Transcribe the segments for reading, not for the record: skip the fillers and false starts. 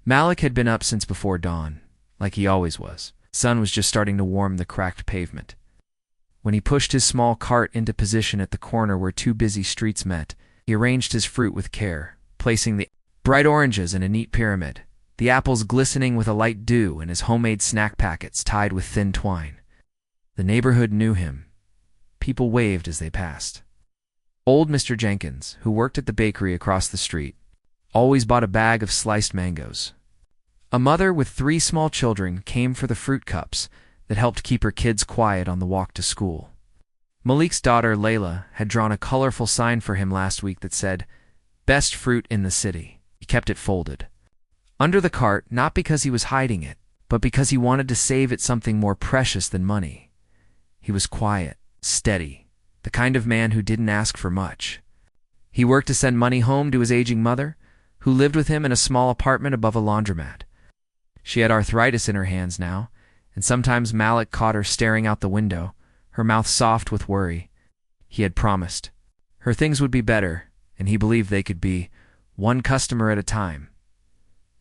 Malik had been up since before dawn, like he always was. The sun was just starting to warm the cracked pavement. When he pushed his small cart into position at the corner where two busy streets met, he arranged his fruit with care, placing the bright oranges in a neat pyramid, the apples glistening with a light dew, and his homemade snack packets tied with thin twine. The neighborhood knew him. People waved as they passed. Old Mr. Jenkins, who worked at the bakery across the street, always bought a bag of sliced mangoes. A mother with 3 small children came for the fruit cups that helped keep her kids quiet on the walk to school. Malik's daughter, Layla, had drawn a colorful sign for him last week that said, "Best fruit in the city." He kept it folded under the cart, not because he was hiding it, but because he wanted to save it something more precious than money. He was quiet, steady, the kind of man who didn't ask for much. He worked to send money home to his aging mother, who lived with him in a small apartment above a laundromat. She had arthritis in her hands now, and sometimes Malik caught her staring out the window, her mouth soft with worry. He had promised. Her things would be better, and he believed they could be, one customer at a time.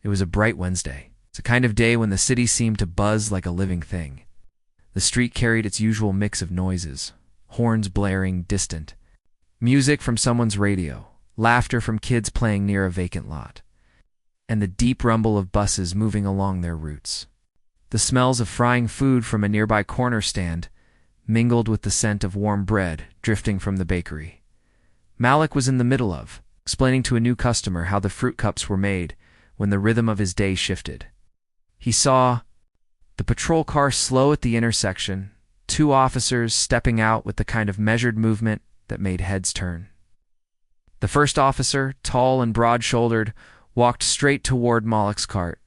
It was a bright Wednesday. It's a kind of day when the city seemed to buzz like a living thing. The street carried its usual mix of noises, horns blaring distant, music from someone's radio, laughter from kids playing near a vacant lot, and the deep rumble of buses moving along their routes. The smells of frying food from a nearby corner stand mingled with the scent of warm bread drifting from the bakery. Malik was in the middle of explaining to a new customer how the fruit cups were made when the rhythm of his day shifted. He saw the patrol car slow at the intersection, 2 officers stepping out with the kind of measured movement that made heads turn. The first officer, tall and broad-shouldered, walked straight toward Malik's cart.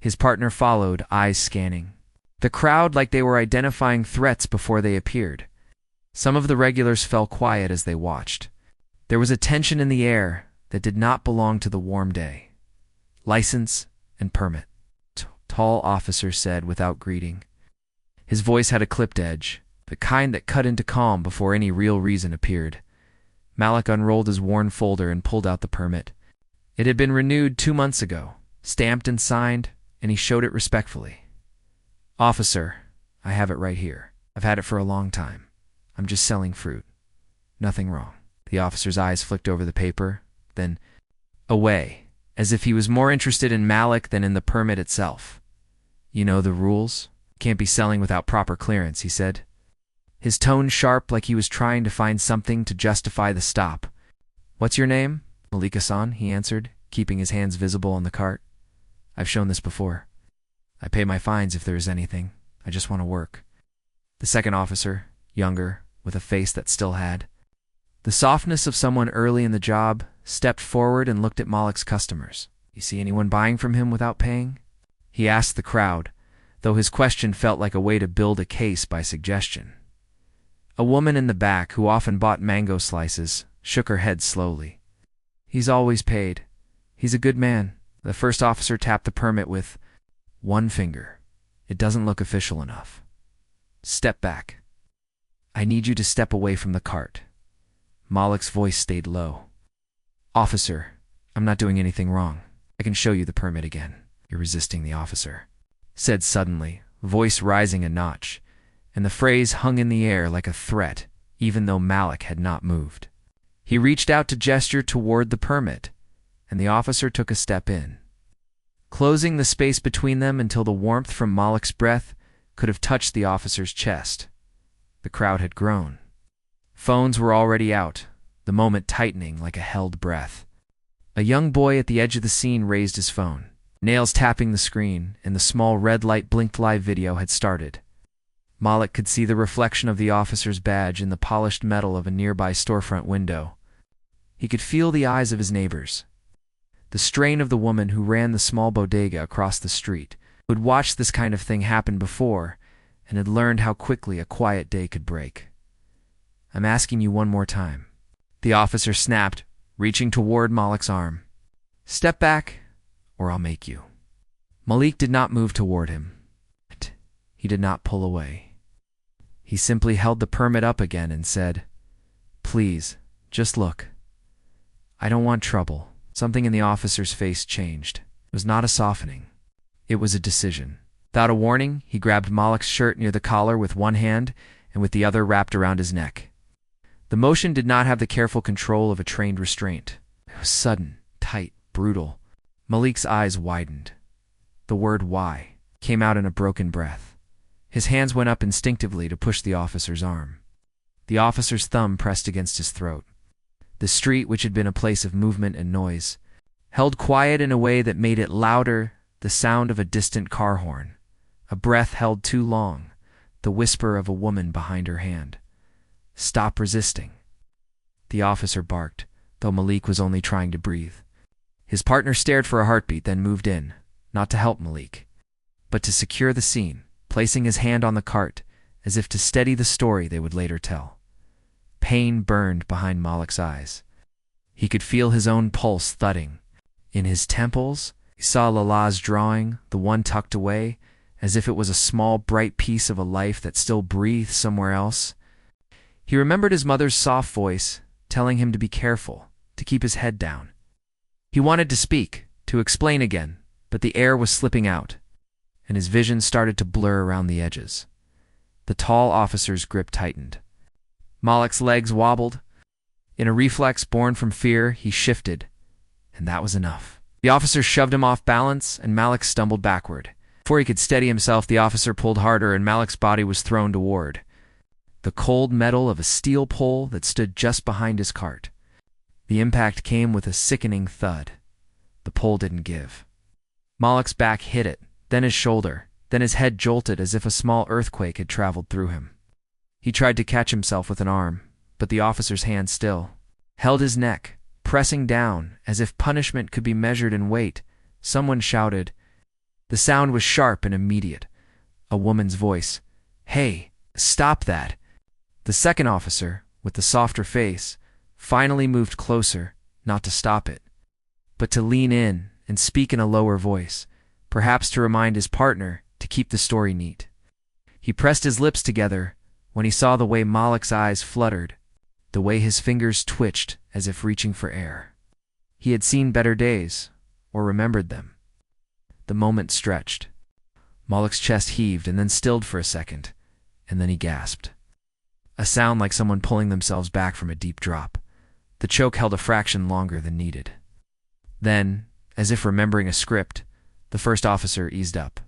His partner followed, eyes scanning the crowd like they were identifying threats before they appeared. Some of the regulars fell quiet as they watched. There was a tension in the air that did not belong to the warm day. "License and permit," tall officer said without greeting. His voice had a clipped edge, the kind that cut into calm before any real reason appeared. Malik unrolled his worn folder and pulled out the permit. It had been renewed 2 months ago, stamped and signed, and he showed it respectfully. "Officer, I have it right here. I've had it for a long time. I'm just selling fruit. Nothing wrong." The officer's eyes flicked over the paper, then away, as if he was more interested in Malik than in the permit itself. "You know the rules? Can't be selling without proper clearance," he said, his tone sharp like he was trying to find something to justify the stop. "What's your name?" "Malika-san," he answered, keeping his hands visible on the cart. "I've shown this before. I pay my fines if there is anything. I just want to work." The second officer, younger, with a face that still had the softness of someone early in the job, stepped forward and looked at Malik's customers. "You see anyone buying from him without paying?" He asked the crowd, though his question felt like a way to build a case by suggestion. A woman in the back, who often bought mango slices, shook her head slowly. "He's always paid. He's a good man." The first officer tapped the permit with one finger. "It doesn't look official enough. Step back. I need you to step away from the cart." Malik's voice stayed low. "Officer, I'm not doing anything wrong. I can show you the permit again." "You're resisting," the officer said suddenly, voice rising a notch, and the phrase hung in the air like a threat, even though Malik had not moved. He reached out to gesture toward the permit, and the officer took a step in, closing the space between them until the warmth from Malik's breath could have touched the officer's chest. The crowd had grown. Phones were already out, the moment tightening like a held breath. A young boy at the edge of the scene raised his phone, nails tapping the screen, and the small red light blinked. Live video had started. Malik could see the reflection of the officer's badge in the polished metal of a nearby storefront window. He could feel the eyes of his neighbors, the strain of the woman who ran the small bodega across the street, who had watched this kind of thing happen before and had learned how quickly a quiet day could break. "I'm asking you one more time," the officer snapped, reaching toward Malik's arm. "Step back, or I'll make you." Malik did not move toward him. He did not pull away. He simply held the permit up again and said, "Please, just look. I don't want trouble." Something in the officer's face changed. was not a softening. It was a decision. Without a warning, he grabbed Malik's shirt near the collar with one hand and with the other wrapped around his neck. The motion did not have the careful control of a trained restraint. It was sudden, tight, brutal. Malik's eyes widened. The word "why" came out in a broken breath. His hands went up instinctively to push the officer's arm. The officer's thumb pressed against his throat. The street, which had been a place of movement and noise, held quiet in a way that made it louder, the sound of a distant car horn, a breath held too long, the whisper of a woman behind her hand. "Stop resisting." The officer barked, though Malik was only trying to breathe. His partner stared for a heartbeat, then moved in, not to help Malik, but to secure the scene, placing his hand on the cart, as if to steady the story they would later tell. Pain burned behind Malik's eyes. He could feel his own pulse thudding. In his temples, he saw Lala's drawing, the one tucked away, as if it was a small, bright piece of a life that still breathed somewhere else. He remembered his mother's soft voice, telling him to be careful, to keep his head down. He wanted to speak, to explain again, but the air was slipping out, and his vision started to blur around the edges. The tall officer's grip tightened. Malik's legs wobbled. In a reflex born from fear, he shifted, and that was enough. The officer shoved him off balance, and Malik stumbled backward. Before he could steady himself, the officer pulled harder, and Malik's body was thrown toward the cold metal of a steel pole that stood just behind his cart. The impact came with a sickening thud. The pole didn't give. Malik's back hit it, then his shoulder, then his head jolted as if a small earthquake had traveled through him. He tried to catch himself with an arm, but the officer's hand still held his neck, pressing down as if punishment could be measured in weight. Someone shouted. The sound was sharp and immediate. A woman's voice. "Hey, stop that!" The second officer, with the softer face, finally moved closer, not to stop it, but to lean in and speak in a lower voice, perhaps to remind his partner to keep the story neat. He pressed his lips together when he saw the way Malik's eyes fluttered, the way his fingers twitched as if reaching for air. He had seen better days, or remembered them. The moment stretched. Malik's chest heaved and then stilled for a second, and then he gasped. A sound like someone pulling themselves back from a deep drop. The choke held a fraction longer than needed. Then, as if remembering a script, the first officer eased up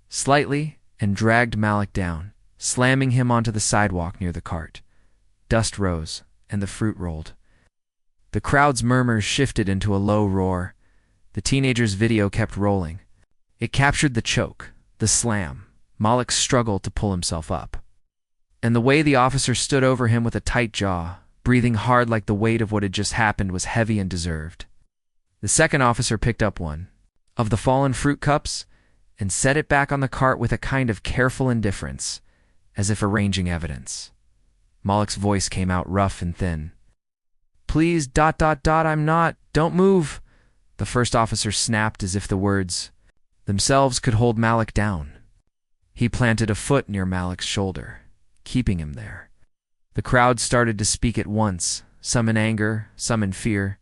slightly and dragged Malik down, slamming him onto the sidewalk near the cart. Dust rose, and the fruit rolled. The crowd's murmurs shifted into a low roar. The teenager's video kept rolling. It captured the choke, the slam, Malik's struggle to pull himself up, and the way the officer stood over him with a tight jaw, breathing hard like the weight of what had just happened was heavy and deserved. The second officer picked up one of the fallen fruit cups and set it back on the cart with a kind of careful indifference, as if arranging evidence. Malik's voice came out rough and thin. "Please, I'm not, don't move." The first officer snapped as if the words themselves could hold Malik down. He planted a foot near Malik's shoulder, keeping him there. The crowd started to speak at once, some in anger, some in fear.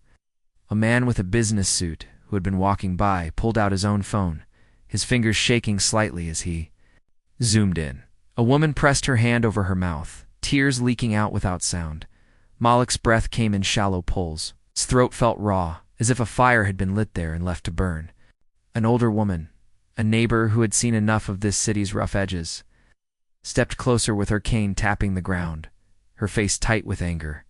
A man with a business suit, who had been walking by, pulled out his own phone, his fingers shaking slightly as he zoomed in. A woman pressed her hand over her mouth, tears leaking out without sound. Malik's breath came in shallow pulls. His throat felt raw, as if a fire had been lit there and left to burn. An older woman, a neighbor who had seen enough of this city's rough edges, stepped closer with her cane tapping the ground, her face tight with anger.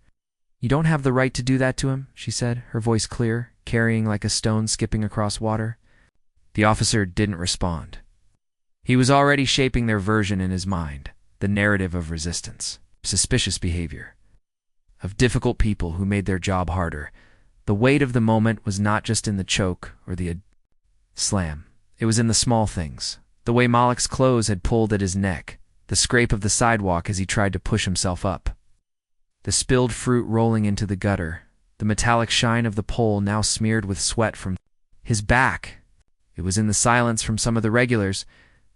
"You don't have the right to do that to him," she said, her voice clear, carrying like a stone skipping across water. The officer didn't respond. He was already shaping their version in his mind, the narrative of resistance, suspicious behavior, of difficult people who made their job harder. The weight of the moment was not just in the choke or the slam. It was in the small things, the way Malik's clothes had pulled at his neck, the scrape of the sidewalk as he tried to push himself up, the spilled fruit rolling into the gutter, the metallic shine of the pole now smeared with sweat from his back. It was in the silence from some of the regulars,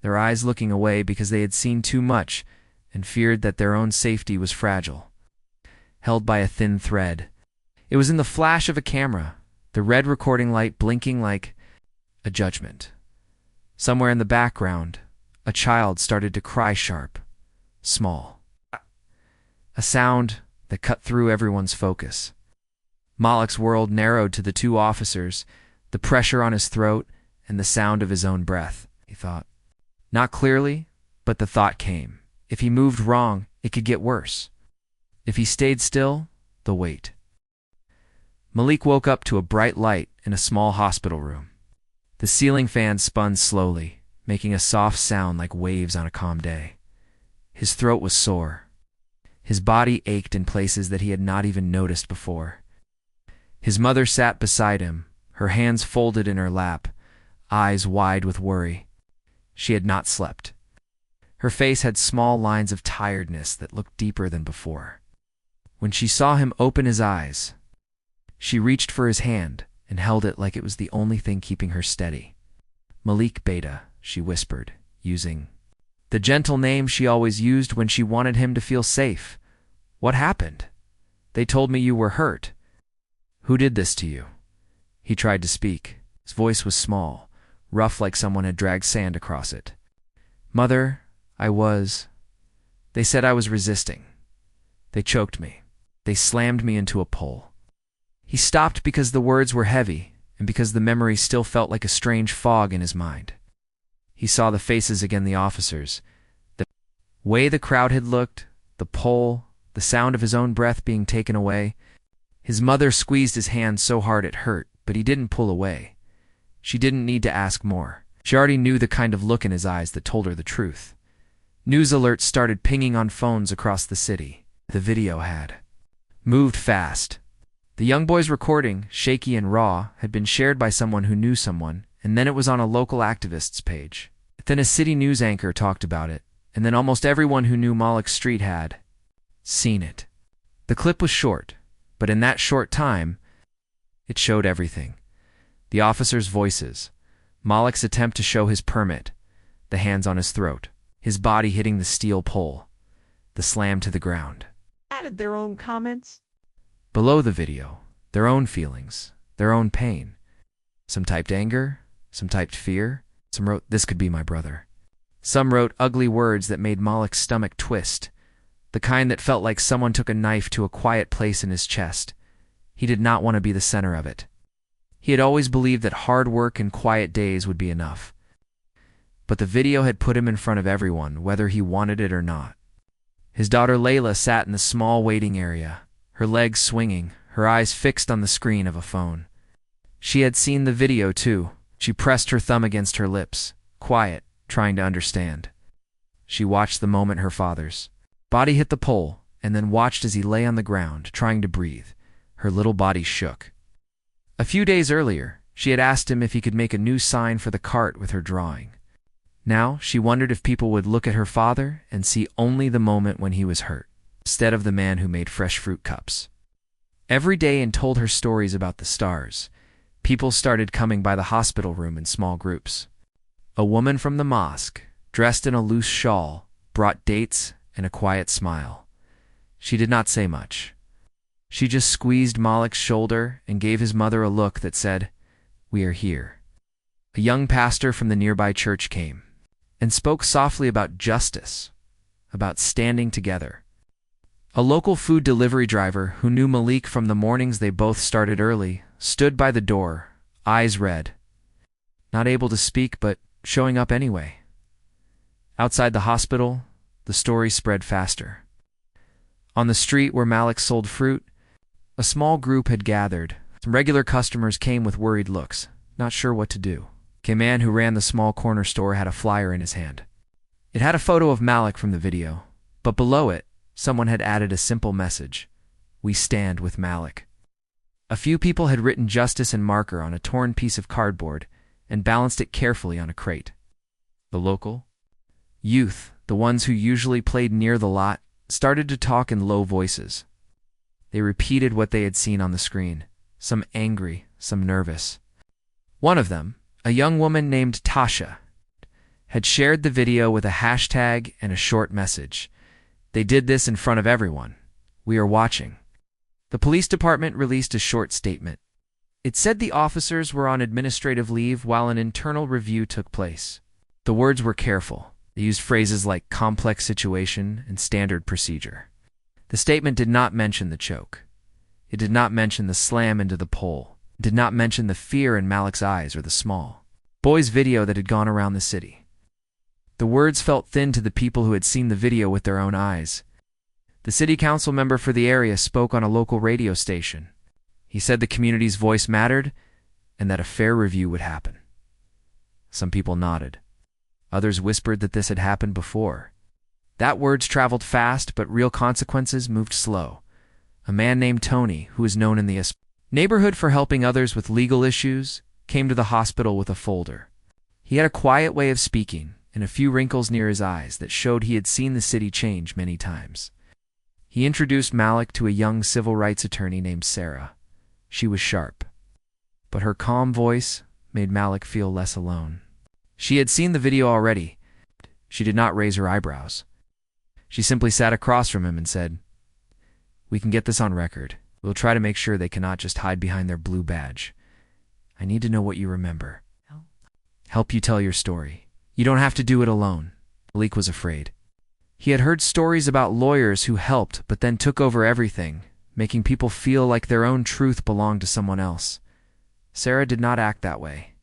their eyes looking away because they had seen too much and feared that their own safety was fragile, held by a thin thread. It was in the flash of a camera, the red recording light blinking like a judgment. Somewhere in the background, a child started to cry sharp, small. A sound that cut through everyone's focus. Malik's world narrowed to the two officers, the pressure on his throat, and the sound of his own breath, he thought. Not clearly, but the thought came. If he moved wrong, it could get worse. If he stayed still, the wait. Malik woke up to a bright light in a small hospital room. The ceiling fan spun slowly, making a soft sound like waves on a calm day. His throat was sore. His body ached in places that he had not even noticed before. His mother sat beside him, her hands folded in her lap, eyes wide with worry. She had not slept. Her face had small lines of tiredness that looked deeper than before. When she saw him open his eyes, she reached for his hand and held it like it was the only thing keeping her steady. Malik Beta, she whispered, using the gentle name she always used when she wanted him to feel safe. What happened? They told me you were hurt. Who did this to you? He tried to speak. His voice was small, rough like someone had dragged sand across it. Mother, They said I was resisting. They choked me. They slammed me into a pole. He stopped because the words were heavy and because the memory still felt like a strange fog in his mind. He saw the faces again, the officers, the way the crowd had looked, the pole, the sound of his own breath being taken away. His mother squeezed his hand so hard it hurt, but he didn't pull away. She didn't need to ask more. She already knew the kind of look in his eyes that told her the truth. News alerts started pinging on phones across the city. The video had moved fast. The young boy's recording, shaky and raw, had been shared by someone who knew someone, and then it was on a local activist's page. Then a city news anchor talked about it, and then almost everyone who knew Malik Street had seen it. The clip was short, but in that short time, it showed everything. The officers' voices, Malik's attempt to show his permit, the hands on his throat, his body hitting the steel pole, the slam to the ground. Added their own comments. Below the video, their own feelings, their own pain. Some typed anger, some typed fear, some wrote, "This could be my brother." Some wrote ugly words that made Malik's stomach twist, the kind that felt like someone took a knife to a quiet place in his chest. He did not want to be the center of it. He had always believed that hard work and quiet days would be enough. But the video had put him in front of everyone, whether he wanted it or not. His daughter Layla sat in the small waiting area, her legs swinging, her eyes fixed on the screen of a phone. She had seen the video too. She pressed her thumb against her lips, quiet, trying to understand. She watched the moment her father's body hit the pole, and then watched as he lay on the ground, trying to breathe. Her little body shook. A few days earlier, she had asked him if he could make a new sign for the cart with her drawing. Now, she wondered if people would look at her father and see only the moment when he was hurt, instead of the man who made fresh fruit cups. Every day and told her stories about the stars. People started coming by the hospital room in small groups. A woman from the mosque, dressed in a loose shawl, brought dates and a quiet smile. She did not say much. She just squeezed Malik's shoulder and gave his mother a look that said, "We are here." A young pastor from the nearby church came and spoke softly about justice, about standing together. A local food delivery driver who knew Malik from the mornings they both started early stood by the door, eyes red, not able to speak but showing up anyway. Outside the hospital, the story spread faster. On the street where Malik sold fruit, a small group had gathered. Some regular customers came with worried looks, not sure what to do. A man who ran the small corner store had a flyer in his hand. It had a photo of Malik from the video, but below it, someone had added a simple message: "We stand with Malik." A few people had written justice in marker on a torn piece of cardboard and balanced it carefully on a crate. The local youth, the ones who usually played near the lot, started to talk in low voices. They repeated what they had seen on the screen, some angry, some nervous. One of them, a young woman named Tasha, had shared the video with a hashtag and a short message. They did this in front of everyone. "We are watching." The police department released a short statement. It said the officers were on administrative leave while an internal review took place. The words were careful. They used phrases like complex situation and standard procedure. The statement did not mention the choke. It did not mention the slam into the pole. It did not mention the fear in Malik's eyes or the small boy's video that had gone around the city. The words felt thin to the people who had seen the video with their own eyes. The city council member for the area spoke on a local radio station. He said the community's voice mattered and that a fair review would happen. Some people nodded. Others whispered that this had happened before. That words traveled fast, but real consequences moved slow. A man named Tony, who is known in the neighborhood for helping others with legal issues, came to the hospital with a folder. He had a quiet way of speaking and a few wrinkles near his eyes that showed he had seen the city change many times. He introduced Malik to a young civil rights attorney named Sarah. She was sharp, but her calm voice made Malik feel less alone. She had seen the video already. She did not raise her eyebrows. She simply sat across from him and said, "We can get this on record. We'll try to make sure they cannot just hide behind their blue badge. I need to know what you remember. Help you tell your story. You don't have to do it alone." Malik was afraid. He had heard stories about lawyers who helped but then took over everything, making people feel like their own truth belonged to someone else. Sarah did not act that way.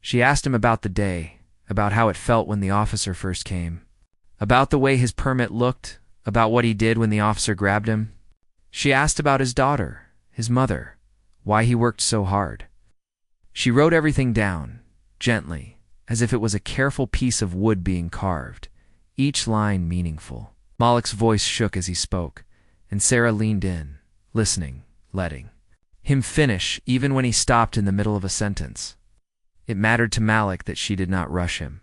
She asked him about the day, about how it felt when the officer first came, about the way his permit looked, about what he did when the officer grabbed him. She asked about his daughter, his mother, why he worked so hard. She wrote everything down, gently, as if it was a careful piece of wood being carved, each line meaningful. Malik's voice shook as he spoke, and Sarah leaned in, listening, letting him finish even when he stopped in the middle of a sentence. It mattered to Malik that she did not rush him.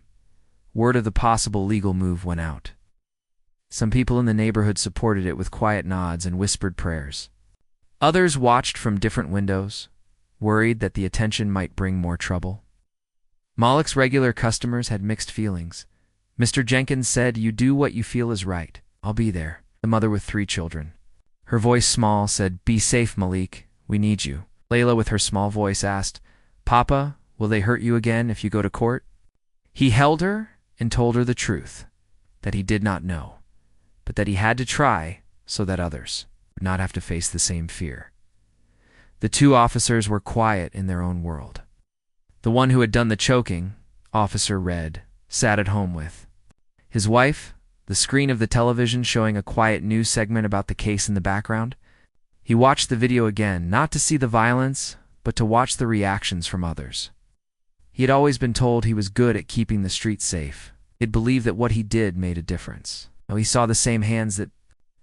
Word of the possible legal move went out. Some people in the neighborhood supported it with quiet nods and whispered prayers. Others watched from different windows, worried that the attention might bring more trouble. Malik's regular customers had mixed feelings. Mr. Jenkins said, "You do what you feel is right. I'll be there." The mother with 3 children, her voice small, said, "Be safe, Malik. We need you." Layla with her small voice asked, "Papa, will they hurt you again if you go to court?" He held her and told her the truth, that he did not know, but that he had to try so that others would not have to face the same fear. The 2 officers were quiet in their own world. The one who had done the choking, Officer Red, sat at home with his wife, the screen of the television showing a quiet news segment about the case in the background. He watched the video again, not to see the violence, but to watch the reactions from others. He had always been told he was good at keeping the streets safe. He had believed that what he did made a difference. Now he saw the same hands that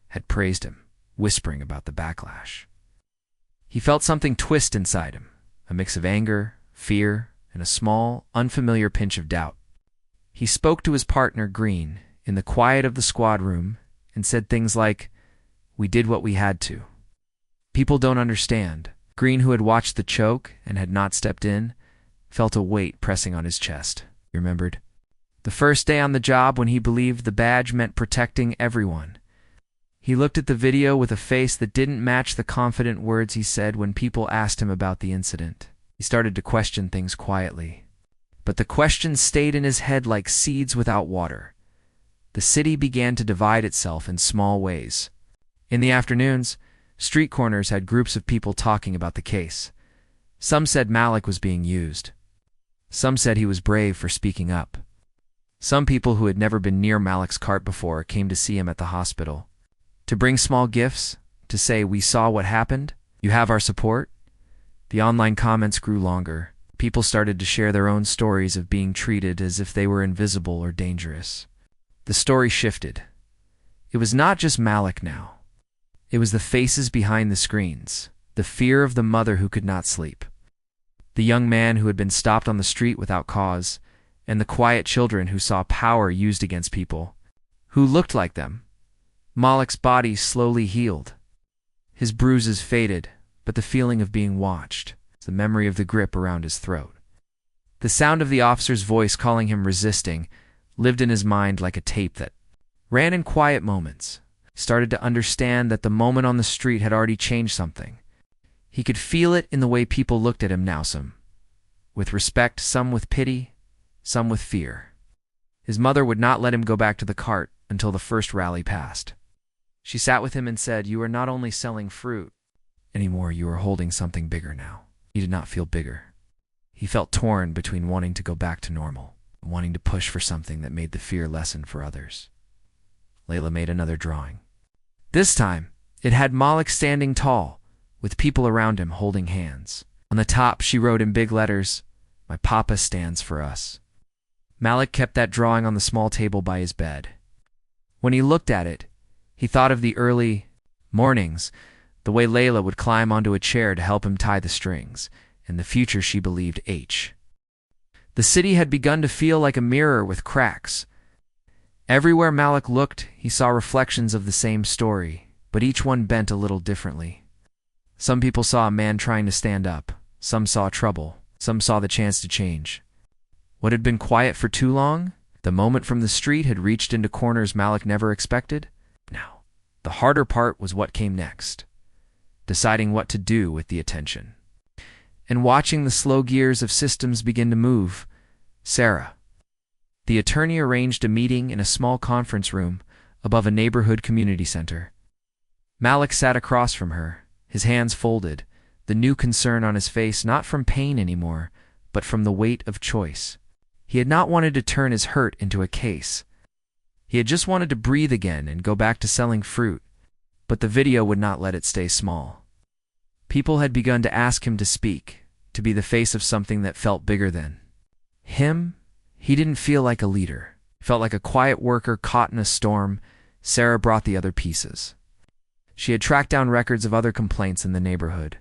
had praised him, whispering about the backlash. He felt something twist inside him, a mix of anger, fear, and a small, unfamiliar pinch of doubt. He spoke to his partner, Green, in the quiet of the squad room and said things like, "We did what we had to." People don't understand. Green, who had watched the choke and had not stepped in, felt a weight pressing on his chest. He remembered the first day on the job when he believed the badge meant protecting everyone. He looked at the video with a face that didn't match the confident words he said when people asked him about the incident. He started to question things quietly. But the questions stayed in his head like seeds without water. The city began to divide itself in small ways. In the afternoons, street corners had groups of people talking about the case. Some said Malik was being used. Some said he was brave for speaking up. Some people who had never been near Malik's cart before came to see him at the hospital, to bring small gifts, to say, "We saw what happened. You have our support." The online comments grew longer. People started to share their own stories of being treated as if they were invisible or dangerous. The story shifted. It was not just Malik now. It was the faces behind the screens, the fear of the mother who could not sleep, the young man who had been stopped on the street without cause, and the quiet children who saw power used against people who looked like them. Malik's body slowly healed. His bruises faded, but the feeling of being watched, the memory of the grip around his throat, the sound of the officer's voice calling him resisting, lived in his mind like a tape that ran in quiet moments. He started to understand that the moment on the street had already changed something. He could feel it in the way people looked at him now, some with respect, some with pity, some with fear. His mother would not let him go back to the cart until the first rally passed. She sat with him and said, "You are not only selling fruit anymore, you are holding something bigger now." He did not feel bigger. He felt torn between wanting to go back to normal and wanting to push for something that made the fear lessen for others. Layla made another drawing. This time, it had Malik standing tall, with people around him holding hands. On the top, she wrote in big letters, "My papa stands for us." Malik kept that drawing on the small table by his bed. When he looked at it, he thought of the early mornings, the way Layla would climb onto a chair to help him tie the strings, and the future she believed H. The city had begun to feel like a mirror with cracks. Everywhere Malik looked, he saw reflections of the same story, but each one bent a little differently. Some people saw a man trying to stand up, some saw trouble, some saw the chance to change. What had been quiet for too long, the moment from the street, had reached into corners Malik never expected. Now, the harder part was what came next, deciding what to do with the attention. And watching the slow gears of systems begin to move, Sarah, the attorney, arranged a meeting in a small conference room above a neighborhood community center. Malik sat across from her, his hands folded, the new concern on his face, not from pain anymore, but from the weight of choice. He had not wanted to turn his hurt into a case. He had just wanted to breathe again and go back to selling fruit, but the video would not let it stay small. People had begun to ask him to speak, to be the face of something that felt bigger than him. He didn't feel like a leader. He felt like a quiet worker caught in a storm. Sarah brought the other pieces. She had tracked down records of other complaints in the neighborhood.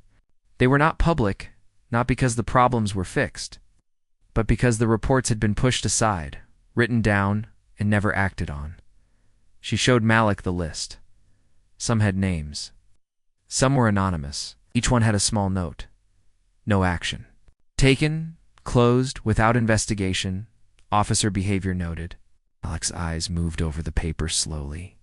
They were not public, not because the problems were fixed, but because the reports had been pushed aside, written down, and never acted on. She showed Malik the list. Some had names. Some were anonymous. Each one had a small note. No action. Taken, closed, without investigation, officer behavior noted. Malik's eyes moved over the paper slowly.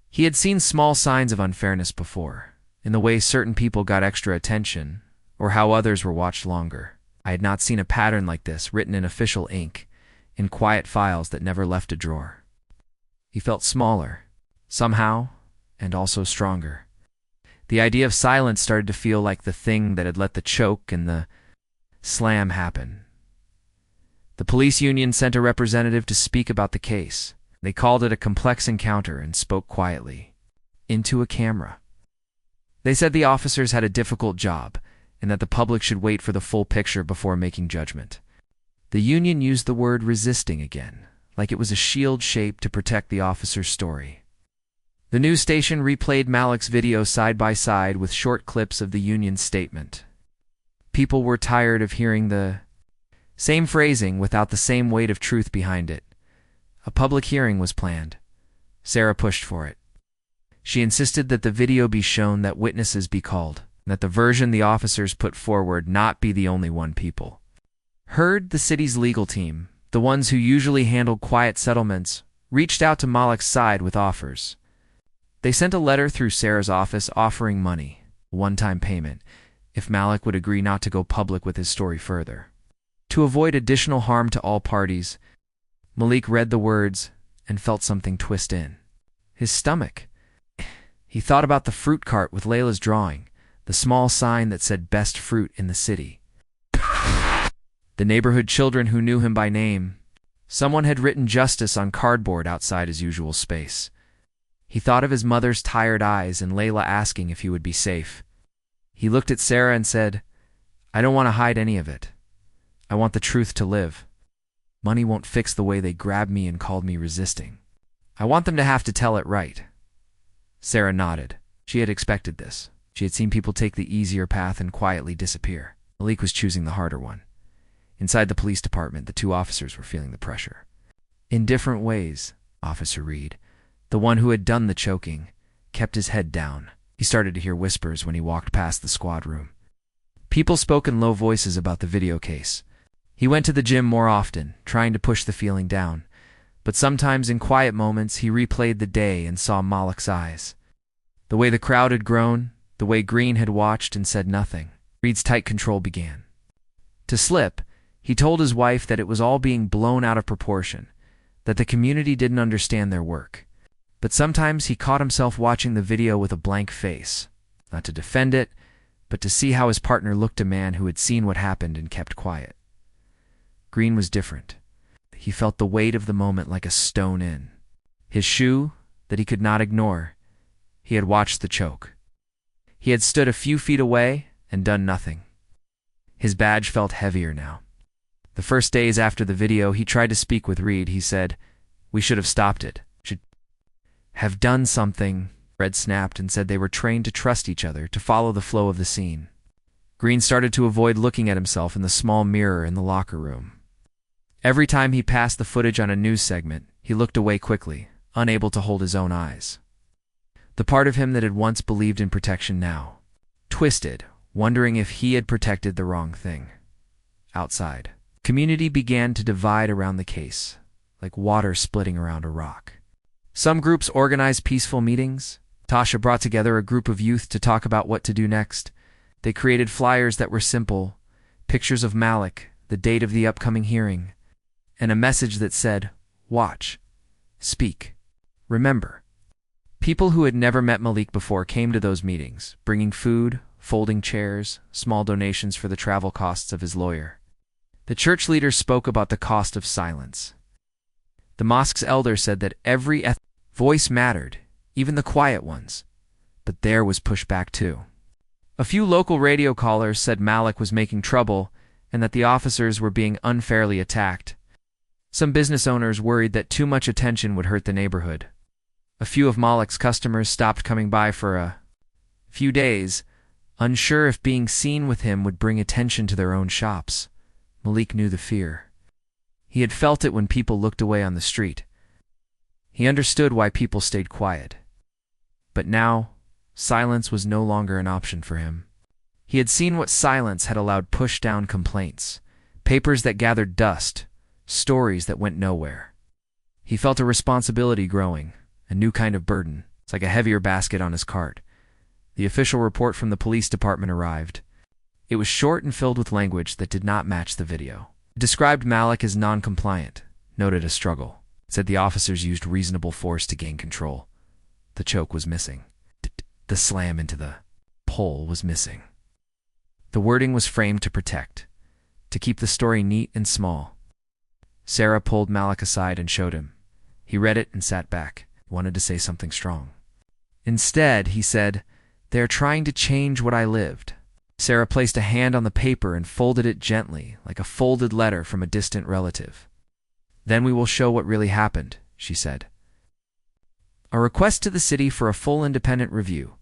He had seen small signs of unfairness before, in the way certain people got extra attention, or how others were watched longer. I had not seen a pattern like this written in official ink, in quiet files that never left a drawer. He felt smaller, somehow, and also stronger. The idea of silence started to feel like the thing that had let the choke and the slam happen. The police union sent a representative to speak about the case. They called it a complex encounter and spoke quietly, into a camera. They said the officers had a difficult job, and that the public should wait for the full picture before making judgment. The union used the word resisting again, like it was a shield shaped to protect the officer's story. The news station replayed Malik's video side by side with short clips of the union's statement. People were tired of hearing the same phrasing without the same weight of truth behind it. A public hearing was planned. Sarah pushed for it. She insisted that the video be shown, that witnesses be called, and that the version the officers put forward not be the only one people heard. The city's legal team, the ones who usually handled quiet settlements, reached out to Malik's side with offers. They sent a letter through Sarah's office offering money, a one-time payment, if Malik would agree not to go public with his story further. To avoid additional harm to all parties, Malik read the words and felt something twist in his stomach. He thought about the fruit cart with Layla's drawing, the small sign that said "Best Fruit in the City." The neighborhood children who knew him by name. Someone had written justice on cardboard outside his usual space. He thought of his mother's tired eyes and Layla asking if he would be safe. He looked at Sarah and said, "I don't want to hide any of it. I want the truth to live. Money won't fix the way they grabbed me and called me resisting. I want them to have to tell it right." Sarah nodded. She had expected this. She had seen people take the easier path and quietly disappear. Malik was choosing the harder one. Inside the police department, the two officers were feeling the pressure. In different ways, Officer Reed, the one who had done the choking, kept his head down. He started to hear whispers when he walked past the squad room. People spoke in low voices about the video case. He went to the gym more often, trying to push the feeling down. But sometimes in quiet moments he replayed the day and saw Malik's eyes. The way the crowd had grown, the way Green had watched and said nothing. Reed's tight control began to slip. He told his wife that it was all being blown out of proportion, that the community didn't understand their work. But sometimes he caught himself watching the video with a blank face, not to defend it, but to see how his partner looked a man who had seen what happened and kept quiet. Green was different. He felt the weight of the moment like a stone in his shoe that he could not ignore. He had watched the choke. He had stood a few feet away and done nothing. His badge felt heavier now. The first days after the video, he tried to speak with Reed. He said, "We should have stopped it. Should have done something." Red snapped and said they were trained to trust each other, to follow the flow of the scene. Green started to avoid looking at himself in the small mirror in the locker room. Every time he passed the footage on a news segment, he looked away quickly, unable to hold his own eyes. The part of him that had once believed in protection now twisted, wondering if he had protected the wrong thing. Outside, community began to divide around the case, like water splitting around a rock. Some groups organized peaceful meetings. Tasha brought together a group of youth to talk about what to do next. They created flyers that were simple, pictures of Malik, the date of the upcoming hearing, and a message that said, "Watch, speak, remember." People who had never met Malik before came to those meetings, bringing food, folding chairs, small donations for the travel costs of his lawyer. The church leader spoke about the cost of silence. The mosque's elder said that every voice mattered, even the quiet ones. But there was pushback too. A few local radio callers said Malik was making trouble and that the officers were being unfairly attacked. Some business owners worried that too much attention would hurt the neighborhood. A few of Malik's customers stopped coming by for a few days, unsure if being seen with him would bring attention to their own shops. Malik knew the fear. He had felt it when people looked away on the street. He understood why people stayed quiet. But now, silence was no longer an option for him. He had seen what silence had allowed push-down complaints, papers that gathered dust, stories that went nowhere. He felt a responsibility growing, a new kind of burden. It's like a heavier basket on his cart. The official report from the police department arrived. It was short and filled with language that did not match the video. It described Malik as non-compliant, noted a struggle, said the officers used reasonable force to gain control. The choke was missing. The slam into the pole was missing. The wording was framed to protect, to keep the story neat and small. Sarah pulled Malik aside and showed him. He read it and sat back, wanted to say something strong. Instead, he said, "They're trying to change what I lived." Sarah placed a hand on the paper and folded it gently, like a folded letter from a distant relative. "Then we will show what really happened," she said. A request to the city for a full independent review.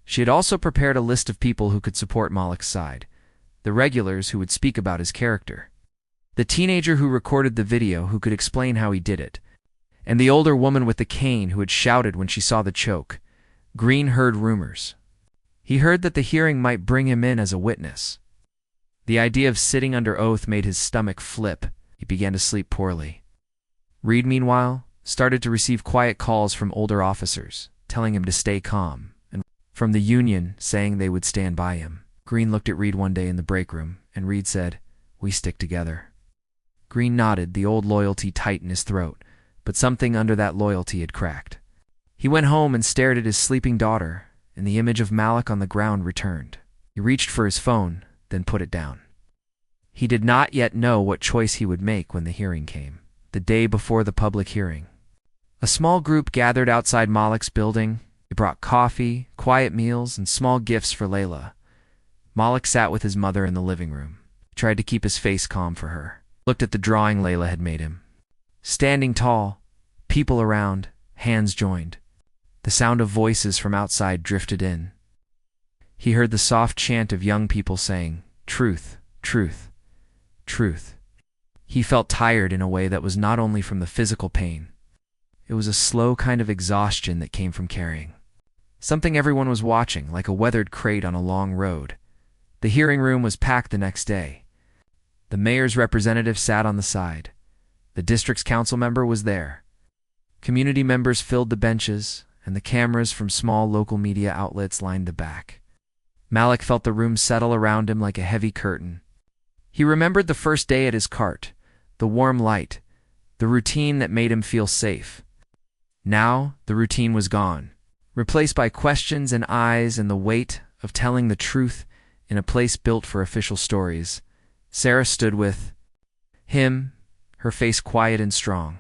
She had also prepared a list of people who could support Malik's side, the regulars who would speak about his character, the teenager who recorded the video who could explain how he did it, and the older woman with the cane who had shouted when she saw the choke. Green heard rumors. He heard that the hearing might bring him in as a witness. The idea of sitting under oath made his stomach flip. He began to sleep poorly. Reed, meanwhile, started to receive quiet calls from older officers, telling him to stay calm, and from the union saying they would stand by him. Green looked at Reed one day in the break room, and Reed said, "We stick together." Green nodded, the old loyalty tight in his throat, but something under that loyalty had cracked. He went home and stared at his sleeping daughter, and the image of Malik on the ground returned. He reached for his phone, then put it down. He did not yet know what choice he would make when the hearing came, the day before the public hearing. A small group gathered outside Malik's building. They brought coffee, quiet meals, and small gifts for Layla. Malik sat with his mother in the living room. He tried to keep his face calm for her. Looked at the drawing Layla had made him. Standing tall, people around, hands joined. The sound of voices from outside drifted in. He heard the soft chant of young people saying, "Truth, truth, truth." He felt tired in a way that was not only from the physical pain. It was a slow kind of exhaustion that came from carrying something everyone was watching, like a weathered crate on a long road. The hearing room was packed the next day. The mayor's representative sat on the side. The district's council member was there. Community members filled the benches, and the cameras from small local media outlets lined the back. Malik felt the room settle around him like a heavy curtain. He remembered the first day at his cart, the warm light, the routine that made him feel safe. Now, the routine was gone, replaced by questions and eyes and the weight of telling the truth in a place built for official stories. Sarah stood with him, her face quiet and strong.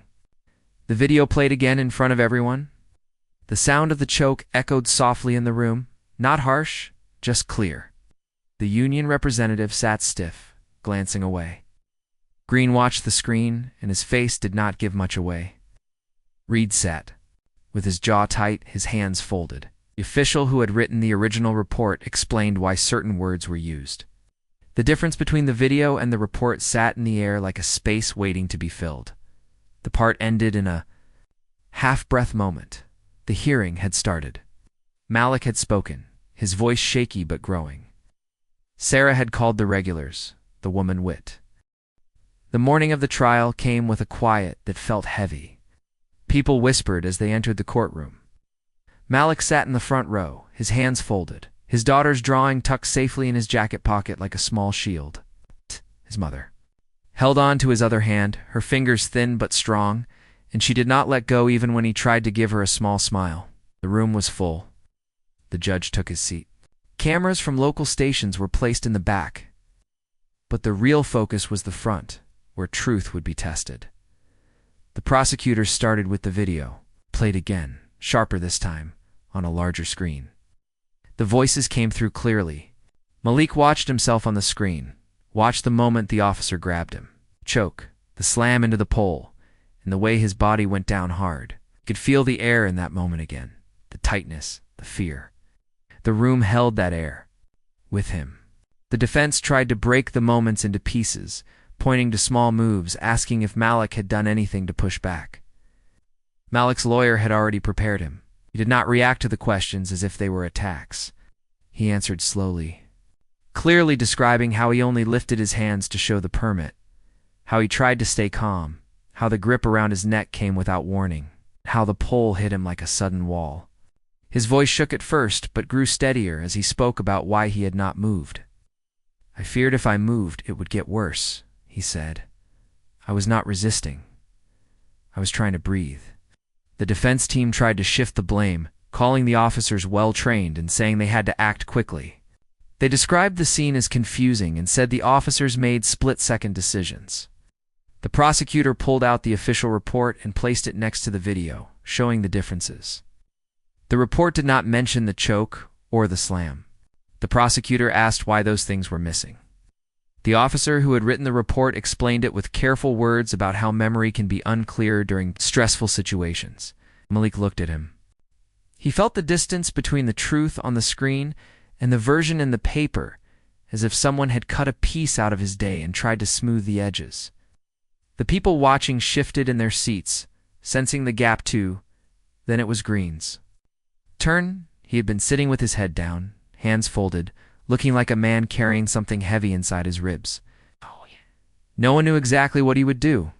The video played again in front of everyone. The sound of the choke echoed softly in the room, not harsh, just clear. The union representative sat stiff, glancing away. Green watched the screen, and his face did not give much away. Reed sat, with his jaw tight, his hands folded. The official who had written the original report explained why certain words were used. The difference between the video and the report sat in the air like a space waiting to be filled. The part ended in a half-breath moment. The hearing had started. Malik had spoken, his voice shaky but growing. Sarah had called the regulars, the woman wit. The morning of the trial came with a quiet that felt heavy. People whispered as they entered the courtroom. Malik sat in the front row, his hands folded, his daughter's drawing tucked safely in his jacket pocket like a small shield. His mother held on to his other hand, her fingers thin but strong, and she did not let go even when he tried to give her a small smile. The room was full. The judge took his seat. Cameras from local stations were placed in the back, but the real focus was the front, where truth would be tested. The prosecutors started with the video, played again, sharper this time, on a larger screen. The voices came through clearly. Malik watched himself on the screen, watched the moment the officer grabbed him. Choke, the slam into the pole, and the way his body went down hard. He could feel the air in that moment again, the tightness, the fear. The room held that air, with him. The defense tried to break the moments into pieces, pointing to small moves, asking if Malik had done anything to push back. Malik's lawyer had already prepared him. He did not react to the questions as if they were attacks. He answered slowly, clearly describing how he only lifted his hands to show the permit, how he tried to stay calm, how the grip around his neck came without warning, how the pole hit him like a sudden wall. His voice shook at first, but grew steadier as he spoke about why he had not moved. I feared if I moved, it would get worse, he said. I was not resisting. I was trying to breathe. The defense team tried to shift the blame, calling the officers well-trained and saying they had to act quickly. They described the scene as confusing and said the officers made split-second decisions. The prosecutor pulled out the official report and placed it next to the video, showing the differences. The report did not mention the choke or the slam. The prosecutor asked why those things were missing. The officer who had written the report explained it with careful words about how memory can be unclear during stressful situations. Malik looked at him. He felt the distance between the truth on the screen and the version in the paper, as if someone had cut a piece out of his day and tried to smooth the edges. The people watching shifted in their seats, sensing the gap too. Then it was Green's turn. He had been sitting with his head down, hands folded, looking like a man carrying something heavy inside his ribs. Oh, yeah. No one knew exactly what he would do.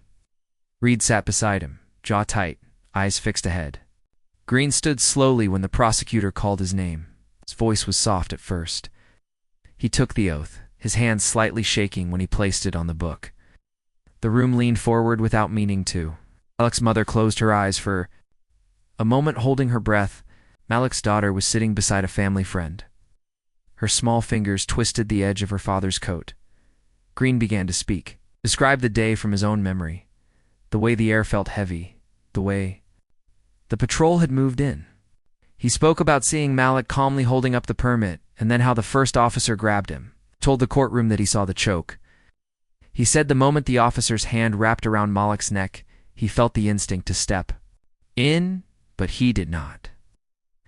Reed sat beside him, jaw tight, eyes fixed ahead. Green stood slowly when the prosecutor called his name. His voice was soft at first. He took the oath, his hands slightly shaking when he placed it on the book. The room leaned forward without meaning to. Malik's mother closed her eyes for a moment, holding her breath. Malik's daughter was sitting beside a family friend. Her small fingers twisted the edge of her father's coat. Green began to speak, described the day from his own memory, the way the air felt heavy, the way the patrol had moved in. He spoke about seeing Malik calmly holding up the permit, and then how the first officer grabbed him, told the courtroom that he saw the choke. He said the moment the officer's hand wrapped around Malik's neck, he felt the instinct to step in, but he did not.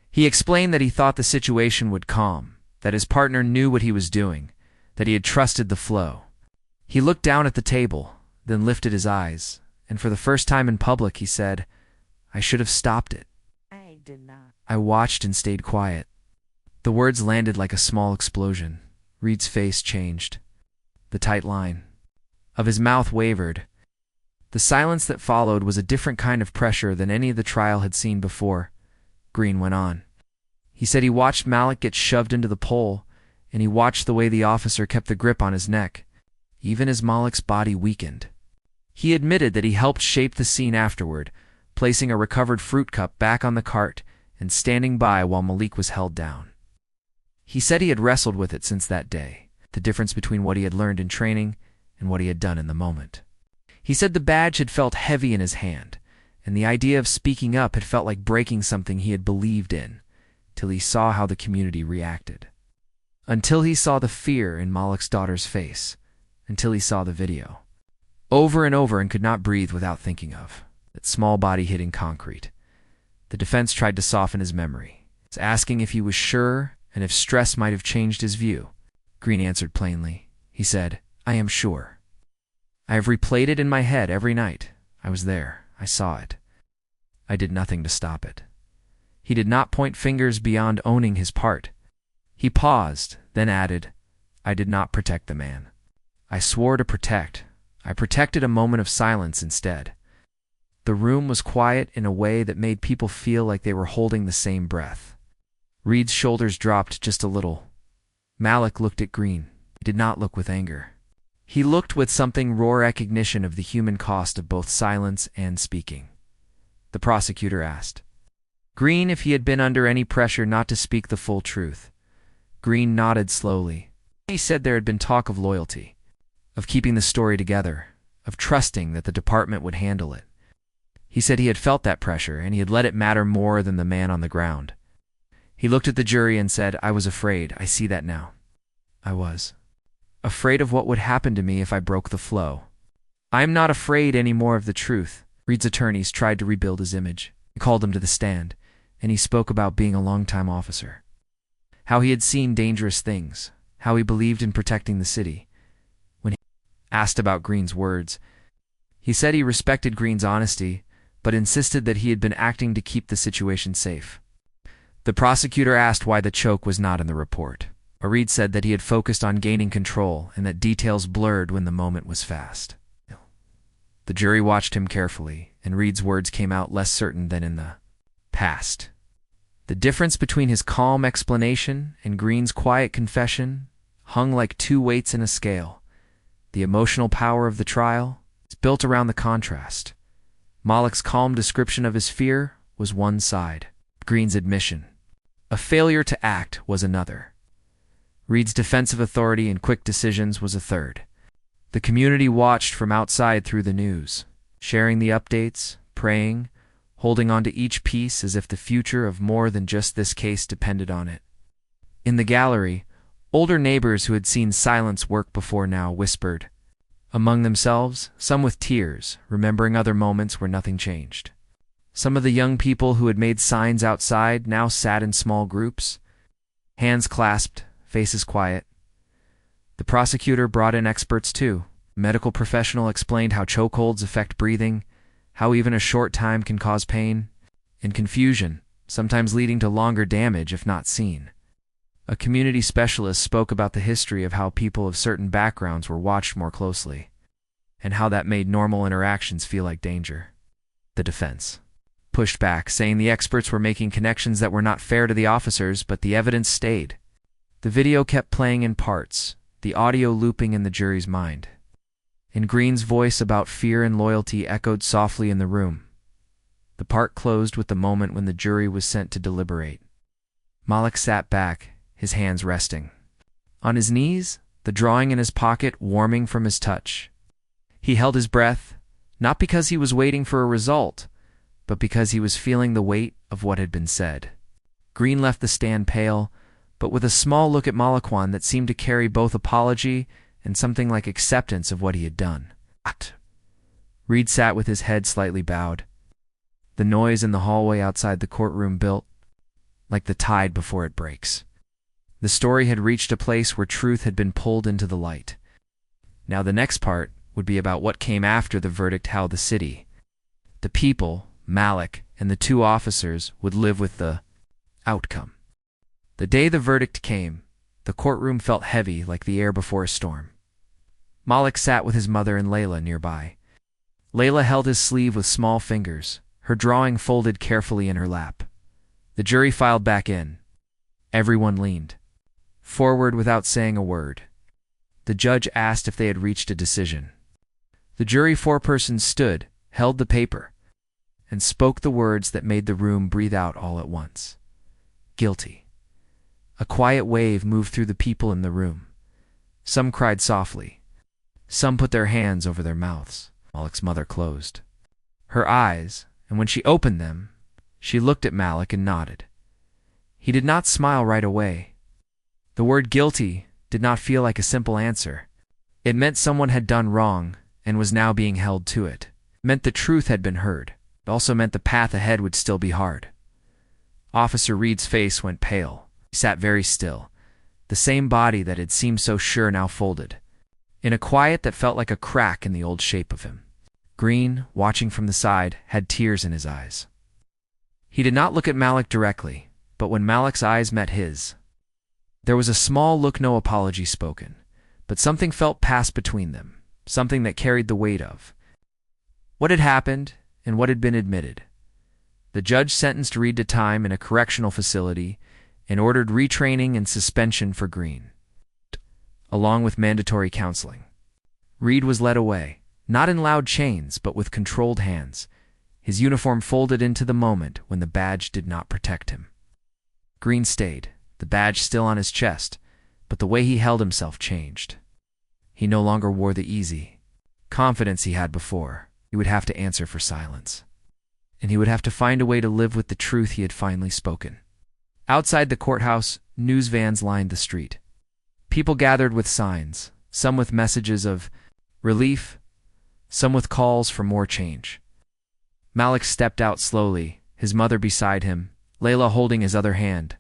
He explained that he thought the situation would calm, that his partner knew what he was doing, that he had trusted the flow. He looked down at the table, then lifted his eyes, and for the first time in public he said, I should have stopped it. I did not. I watched and stayed quiet. The words landed like a small explosion. Reed's face changed. The tight line of his mouth wavered. The silence that followed was a different kind of pressure than any the trial had seen before. Green went on. He said he watched Malik get shoved into the pole, and he watched the way the officer kept the grip on his neck, even as Malik's body weakened. He admitted that he helped shape the scene afterward, placing a recovered fruit cup back on the cart and standing by while Malik was held down. He said he had wrestled with it since that day, the difference between what he had learned in training and what he had done in the moment. He said the badge had felt heavy in his hand, and the idea of speaking up had felt like breaking something he had believed in, till he saw how the community reacted. Until he saw the fear in Malik's daughter's face, until he saw the video. Over and over and could not breathe without thinking of that small body hitting concrete. The defense tried to soften his memory, asking if he was sure and if stress might have changed his view. Green answered plainly. He said, "I am sure. I have replayed it in my head every night. I was there. I saw it. I did nothing to stop it." He did not point fingers beyond owning his part. He paused, then added, "I did not protect the man. I swore to protect. I protected a moment of silence instead." The room was quiet in a way that made people feel like they were holding the same breath. Reed's shoulders dropped just a little. Malik looked at Green. He did not look with anger. He looked with something raw recognition of the human cost of both silence and speaking. The prosecutor asked Green if he had been under any pressure not to speak the full truth. Green nodded slowly. He said there had been talk of loyalty, of keeping the story together, of trusting that the department would handle it. He said he had felt that pressure and he had let it matter more than the man on the ground. He looked at the jury and said, "I was afraid. I see that now. I was afraid of what would happen to me if I broke the flow. I am not afraid any more of the truth." Reed's attorneys tried to rebuild his image. He called him to the stand, and he spoke about being a longtime officer, how he had seen dangerous things, how he believed in protecting the city. When he asked about Green's words, he said he respected Green's honesty, but insisted that he had been acting to keep the situation safe. The prosecutor asked why the choke was not in the report. Reed said that he had focused on gaining control and that details blurred when the moment was fast. The jury watched him carefully, and Reed's words came out less certain than in the past. The difference between his calm explanation and Green's quiet confession hung like two weights in a scale. The emotional power of the trial is built around the contrast. Malik's calm description of his fear was one side. Green's admission, a failure to act, was another. Reed's defensive authority and quick decisions was a third. The community watched from outside through the news, sharing the updates, praying, holding on to each piece as if the future of more than just this case depended on it. In the gallery, older neighbors who had seen silence work before now whispered among themselves, some with tears, remembering other moments where nothing changed. Some of the young people who had made signs outside now sat in small groups, hands clasped, faces quiet. The prosecutor brought in experts too. A medical professional explained how chokeholds affect breathing, how even a short time can cause pain and confusion, sometimes leading to longer damage if not seen. A community specialist spoke about the history of how people of certain backgrounds were watched more closely, and how that made normal interactions feel like danger. The defense pushed back, saying the experts were making connections that were not fair to the officers, but the evidence stayed. The video kept playing in parts, the audio looping in the jury's mind. And Green's voice about fear and loyalty echoed softly in the room. The part closed with the moment when the jury was sent to deliberate. Malik sat back, his hands resting on his knees, the drawing in his pocket warming from his touch. He held his breath, not because he was waiting for a result, but because he was feeling the weight of what had been said. Green left the stand pale, but with a small look at Malakwan that seemed to carry both apology and something like acceptance of what he had done. Reed sat with his head slightly bowed. The noise in the hallway outside the courtroom built like the tide before it breaks. The story had reached a place where truth had been pulled into the light. Now the next part would be about what came after the verdict, how the city, the people, Malik, and the two officers would live with the outcome. The day the verdict came, the courtroom felt heavy like the air before a storm. Malik sat with his mother and Layla nearby. Layla held his sleeve with small fingers, her drawing folded carefully in her lap. The jury filed back in. Everyone leaned. forward without saying a word. The judge asked if they had reached a decision. The jury foreperson stood, held the paper, and spoke the words that made the room breathe out all at once. Guilty. A quiet wave moved through the people in the room. Some cried softly. Some put their hands over their mouths. Malik's mother closed her eyes, and when she opened them, she looked at Malik and nodded. He did not smile right away. The word guilty did not feel like a simple answer. It meant someone had done wrong and was now being held to it. It meant the truth had been heard. It also meant the path ahead would still be hard. Officer Reed's face went pale. He sat very still. The same body that had seemed so sure now folded, in a quiet that felt like a crack in the old shape of him. Green, watching from the side, had tears in his eyes. He did not look at Malik directly, but when Malik's eyes met his, there was a small look, no apology spoken, but something felt pass between them, something that carried the weight of what had happened and what had been admitted. The judge sentenced Reed to time in a correctional facility and ordered retraining and suspension for Green, along with mandatory counseling. Reed was led away, not in loud chains, but with controlled hands, his uniform folded into the moment when the badge did not protect him. Green stayed, the badge still on his chest, but the way he held himself changed. He no longer wore the easy confidence he had before. He would have to answer for silence, and he would have to find a way to live with the truth he had finally spoken. Outside the courthouse, news vans lined the street. People gathered with signs, some with messages of relief, some with calls for more change. Malik stepped out slowly, his mother beside him, Layla holding his other hand.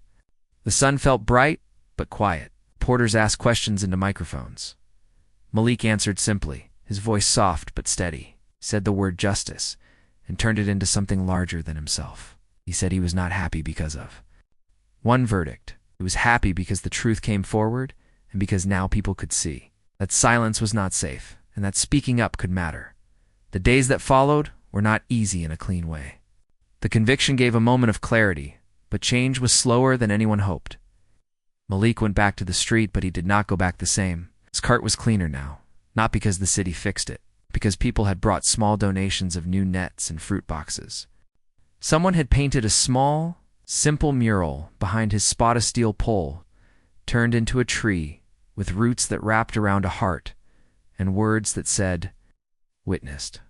The sun felt bright, but quiet. Porters asked questions into microphones. Malik answered simply, his voice soft but steady, said the word justice, and turned it into something larger than himself. He said he was not happy because of one verdict. He was happy because the truth came forward, and because now people could see that silence was not safe, and that speaking up could matter. The days that followed were not easy in a clean way. The conviction gave a moment of clarity, but change was slower than anyone hoped. Malik went back to the street, but he did not go back the same. His cart was cleaner now, not because the city fixed it, because people had brought small donations of new nets and fruit boxes. Someone had painted a small, simple mural behind his spot of steel pole, turned into a tree with roots that wrapped around a heart, and words that said, witnessed,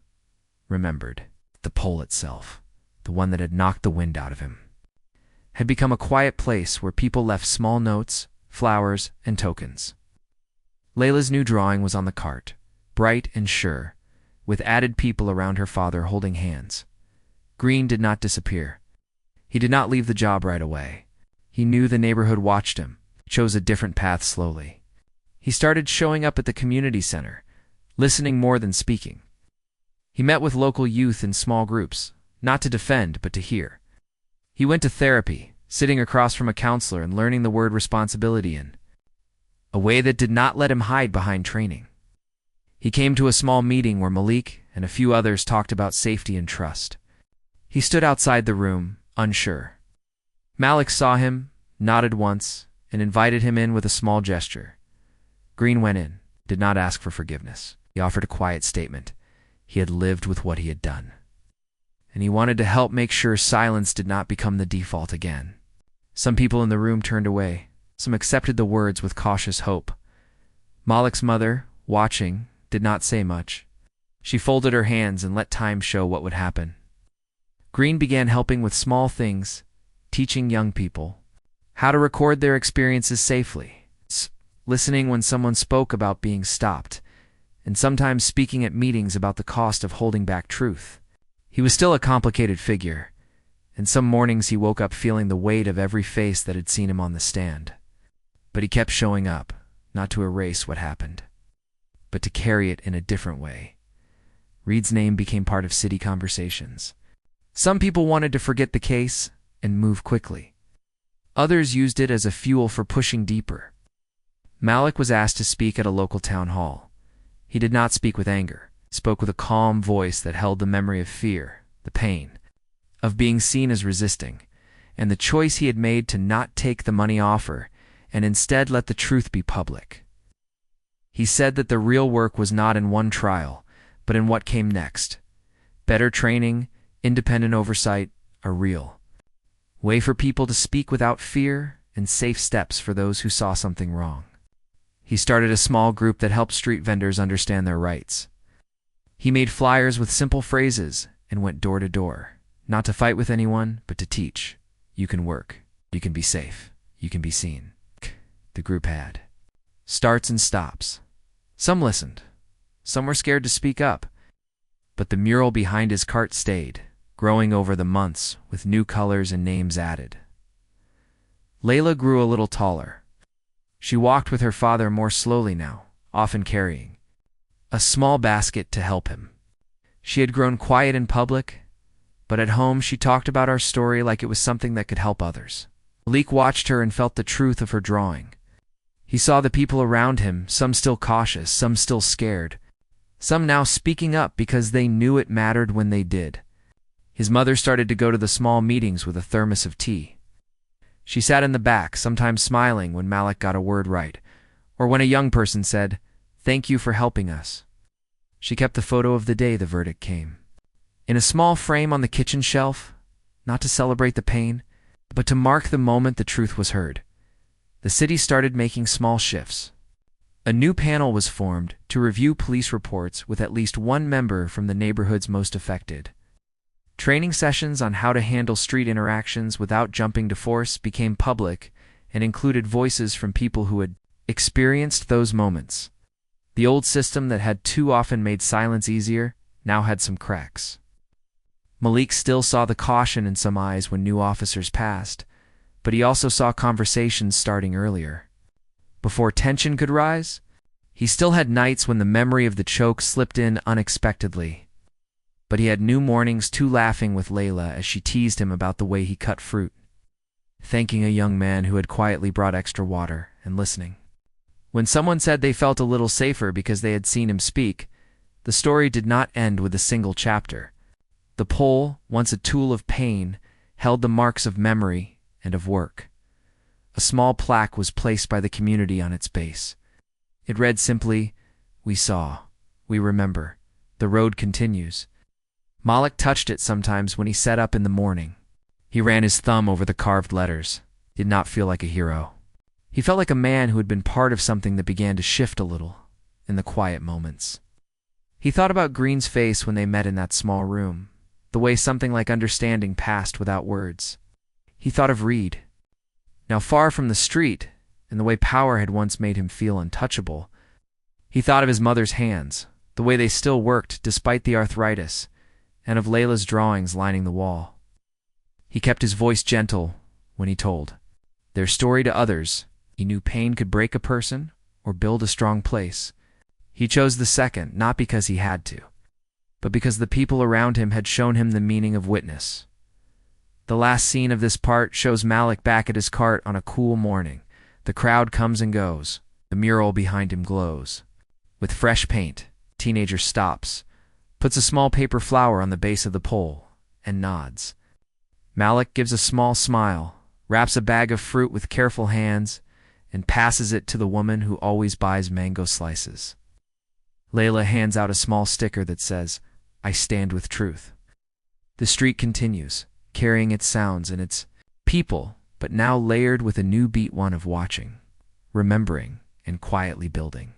remembered. The pole itself, the one that had knocked the wind out of him, had become a quiet place where people left small notes, flowers, and tokens. Layla's new drawing was on the cart, bright and sure, with added people around her father holding hands. Green did not disappear. He did not leave the job right away. He knew the neighborhood watched him, chose a different path slowly. He started showing up at the community center, listening more than speaking. He met with local youth in small groups, not to defend, but to hear. He went to therapy, sitting across from a counselor and learning the word responsibility in a way that did not let him hide behind training. He came to a small meeting where Malik and a few others talked about safety and trust. He stood outside the room, unsure. Malik saw him, nodded once, and invited him in with a small gesture. Green went in, did not ask for forgiveness. He offered a quiet statement. He had lived with what he had done, and he wanted to help make sure silence did not become the default again. Some people in the room turned away. Some accepted the words with cautious hope. Malik's mother, watching, did not say much. She folded her hands and let time show what would happen. Green began helping with small things, teaching young people how to record their experiences safely, listening when someone spoke about being stopped, and sometimes speaking at meetings about the cost of holding back truth. He was still a complicated figure, and some mornings he woke up feeling the weight of every face that had seen him on the stand. But he kept showing up, not to erase what happened, but to carry it in a different way. Reed's name became part of city conversations. Some people wanted to forget the case and move quickly. Others used it as a fuel for pushing deeper. Malik was asked to speak at a local town hall. He did not speak with anger. He spoke with a calm voice that held the memory of fear, the pain, of being seen as resisting, and the choice he had made to not take the money offer and instead let the truth be public. He said that the real work was not in one trial, but in what came next. Better training, independent oversight, a real way for people to speak without fear, and safe steps for those who saw something wrong. He started a small group that helped street vendors understand their rights. He made flyers with simple phrases and went door to door, not to fight with anyone, but to teach. You can work. You can be safe. You can be seen. The group had starts and stops. Some listened. Some were scared to speak up. But the mural behind his cart stayed, growing over the months with new colors and names added. Layla grew a little taller. She walked with her father more slowly now, often carrying a small basket to help him. She had grown quiet in public, but at home she talked about our story like it was something that could help others. Malik watched her and felt the truth of her drawing. He saw the people around him, some still cautious, some still scared, some now speaking up because they knew it mattered when they did. His mother started to go to the small meetings with a thermos of tea. She sat in the back, sometimes smiling when Malik got a word right, or when a young person said, "Thank you for helping us." She kept the photo of the day the verdict came, in a small frame on the kitchen shelf, not to celebrate the pain, but to mark the moment the truth was heard. The city started making small shifts. A new panel was formed to review police reports with at least one member from the neighborhoods most affected. Training sessions on how to handle street interactions without jumping to force became public and included voices from people who had experienced those moments. The old system that had too often made silence easier now had some cracks. Malik still saw the caution in some eyes when new officers passed, but he also saw conversations starting earlier. Before tension could rise, he still had nights when the memory of the choke slipped in unexpectedly. But he had new mornings too, laughing with Layla as she teased him about the way he cut fruit, thanking a young man who had quietly brought extra water, and listening. When someone said they felt a little safer because they had seen him speak, the story did not end with a single chapter. The pole, once a tool of pain, held the marks of memory and of work. A small plaque was placed by the community on its base. It read simply, "We saw. We remember. The road continues." Malik touched it sometimes when he sat up in the morning. He ran his thumb over the carved letters. He did not feel like a hero. He felt like a man who had been part of something that began to shift a little in the quiet moments. He thought about Green's face when they met in that small room, the way something like understanding passed without words. He thought of Reed, now far from the street, and the way power had once made him feel untouchable. He thought of his mother's hands, the way they still worked despite the arthritis, and of Layla's drawings lining the wall. He kept his voice gentle when he told their story to others. He knew pain could break a person or build a strong place. He chose the second, not because he had to, but because the people around him had shown him the meaning of witness. The last scene of this part shows Malik back at his cart on a cool morning. The crowd comes and goes. The mural behind him glows. With fresh paint, teenager stops, puts a small paper flower on the base of the pole, and nods. Malik gives a small smile, wraps a bag of fruit with careful hands, and passes it to the woman who always buys mango slices. Layla hands out a small sticker that says, "I stand with truth." The street continues, carrying its sounds and its people, but now layered with a new beat, one of watching, remembering, and quietly building.